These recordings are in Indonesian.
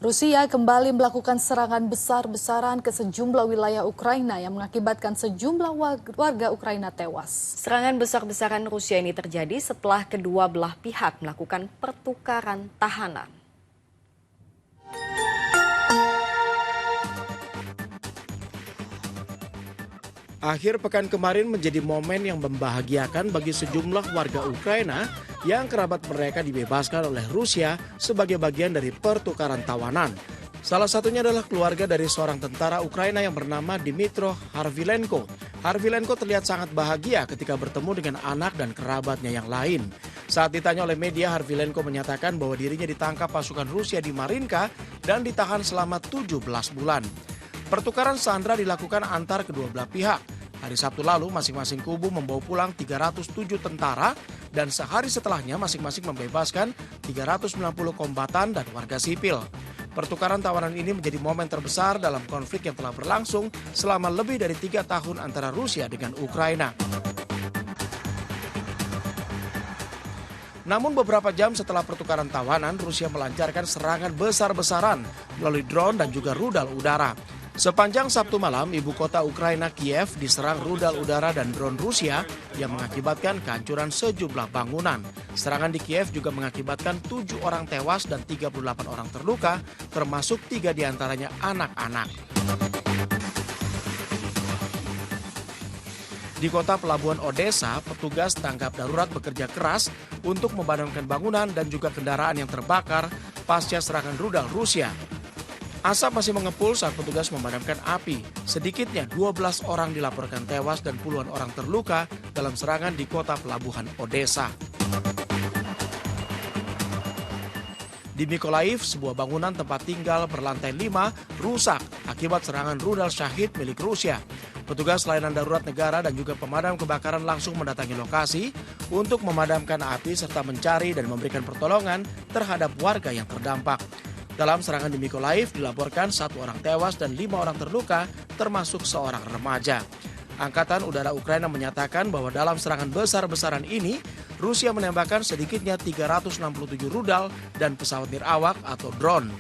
Rusia kembali melakukan serangan besar-besaran ke sejumlah wilayah Ukraina yang mengakibatkan sejumlah warga Ukraina tewas. Serangan besar-besaran Rusia ini terjadi setelah kedua belah pihak melakukan pertukaran tahanan. Akhir pekan kemarin menjadi momen yang membahagiakan bagi sejumlah warga Ukraina yang kerabat mereka dibebaskan oleh Rusia sebagai bagian dari pertukaran tawanan. Salah satunya adalah keluarga dari seorang tentara Ukraina yang bernama Dmytro Harvilenko. Harvilenko terlihat sangat bahagia ketika bertemu dengan anak dan kerabatnya yang lain. Saat ditanya oleh media, Harvilenko menyatakan bahwa dirinya ditangkap pasukan Rusia di Marinka dan ditahan selama 17 bulan. Pertukaran sandera dilakukan antar kedua belah pihak. Hari Sabtu lalu masing-masing kubu membawa pulang 307 tentara dan sehari setelahnya masing-masing membebaskan 390 kombatan dan warga sipil. Pertukaran tawanan ini menjadi momen terbesar dalam konflik yang telah berlangsung selama lebih dari 3 tahun antara Rusia dengan Ukraina. Namun beberapa jam setelah pertukaran tawanan, Rusia melancarkan serangan besar-besaran melalui drone dan juga rudal udara. Sepanjang Sabtu malam, ibu kota Ukraina Kiev diserang rudal udara dan drone Rusia yang mengakibatkan kehancuran sejumlah bangunan. Serangan di Kiev juga mengakibatkan 7 orang tewas dan 38 orang terluka, termasuk 3 diantaranya anak-anak. Di kota pelabuhan Odessa, petugas tangkap darurat bekerja keras untuk memadamkan bangunan dan juga kendaraan yang terbakar pasca serangan rudal Rusia. Asap masih mengepul saat petugas memadamkan api. Sedikitnya 12 orang dilaporkan tewas dan puluhan orang terluka dalam serangan di kota pelabuhan Odessa. Di Mykolaiv, sebuah bangunan tempat tinggal berlantai 5 rusak akibat serangan rudal Shahid milik Rusia. Petugas layanan darurat negara dan juga pemadam kebakaran langsung mendatangi lokasi untuk memadamkan api serta mencari dan memberikan pertolongan terhadap warga yang terdampak. Dalam serangan di Mykolaiv dilaporkan 1 orang tewas dan 5 orang terluka, termasuk seorang remaja. Angkatan Udara Ukraina menyatakan bahwa dalam serangan besar-besaran ini, Rusia menembakkan sedikitnya 367 rudal dan pesawat nirawak atau drone.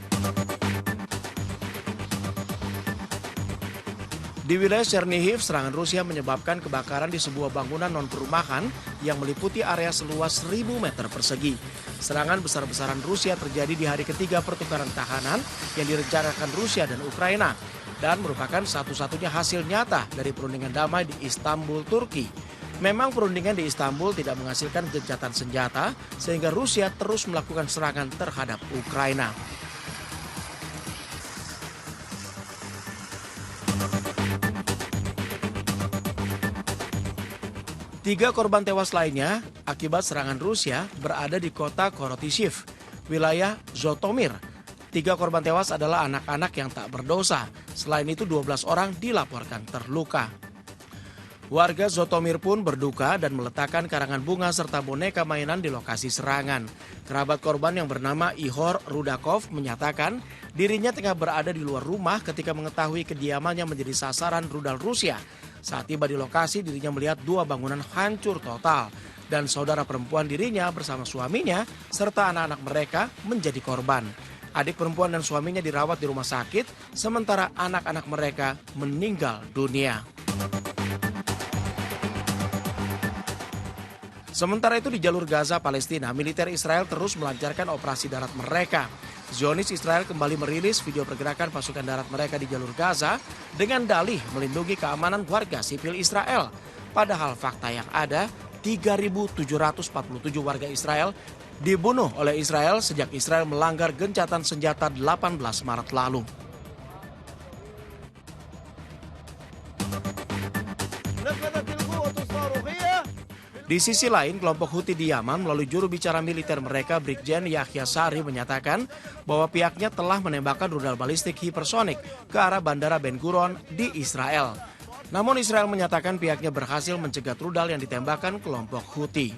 Di wilayah Chernihiv, serangan Rusia menyebabkan kebakaran di sebuah bangunan non-perumahan yang meliputi area seluas 1.000 meter persegi. Serangan besar-besaran Rusia terjadi di hari ketiga pertukaran tahanan yang direncanakan Rusia dan Ukraina dan merupakan satu-satunya hasil nyata dari perundingan damai di Istanbul, Turki. Memang perundingan di Istanbul tidak menghasilkan gencatan senjata sehingga Rusia terus melakukan serangan terhadap Ukraina. Tiga korban tewas lainnya akibat serangan Rusia berada di kota Korotishiv, wilayah Zhytomyr. 3 korban tewas adalah anak-anak yang tak berdosa. Selain itu 12 orang dilaporkan terluka. Warga Zhytomyr pun berduka dan meletakkan karangan bunga serta boneka mainan di lokasi serangan. Kerabat korban yang bernama Ihor Rudakov menyatakan dirinya tengah berada di luar rumah ketika mengetahui kediamannya menjadi sasaran rudal Rusia. Saat tiba di lokasi, dirinya melihat 2 bangunan hancur total dan saudara perempuan dirinya bersama suaminya serta anak-anak mereka menjadi korban. Adik perempuan dan suaminya dirawat di rumah sakit, sementara anak-anak mereka meninggal dunia. Sementara itu di jalur Gaza, Palestina, militer Israel terus melancarkan operasi darat mereka. Zionis Israel kembali merilis video pergerakan pasukan darat mereka di jalur Gaza dengan dalih melindungi keamanan warga sipil Israel. Padahal fakta yang ada, 3.747 warga Israel dibunuh oleh Israel sejak Israel melanggar gencatan senjata 18 Maret lalu. Di sisi lain, kelompok Houthi di Yaman melalui juru bicara militer mereka Brigjen Yahya Sari menyatakan bahwa pihaknya telah menembakkan rudal balistik hipersonik ke arah bandara Ben Gurion di Israel. Namun Israel menyatakan pihaknya berhasil mencegat rudal yang ditembakkan kelompok Houthi.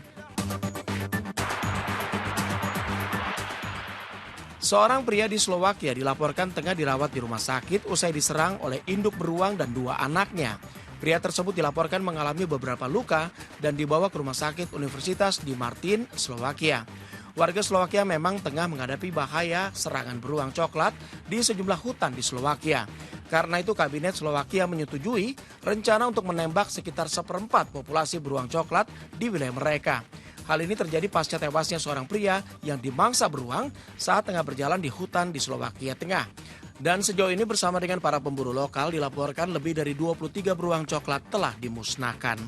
Seorang pria di Slovakia dilaporkan tengah dirawat di rumah sakit usai diserang oleh induk beruang dan 2 anaknya. Pria tersebut dilaporkan mengalami beberapa luka dan dibawa ke rumah sakit Universitas di Martin, Slovakia. Warga Slovakia memang tengah menghadapi bahaya serangan beruang coklat di sejumlah hutan di Slovakia. Karena itu kabinet Slovakia menyetujui rencana untuk menembak sekitar 1/4 populasi beruang coklat di wilayah mereka. Hal ini terjadi pasca tewasnya seorang pria yang dimangsa beruang saat tengah berjalan di hutan di Slovakia Tengah. Dan sejauh ini bersama dengan para pemburu lokal dilaporkan lebih dari 23 beruang coklat telah dimusnahkan.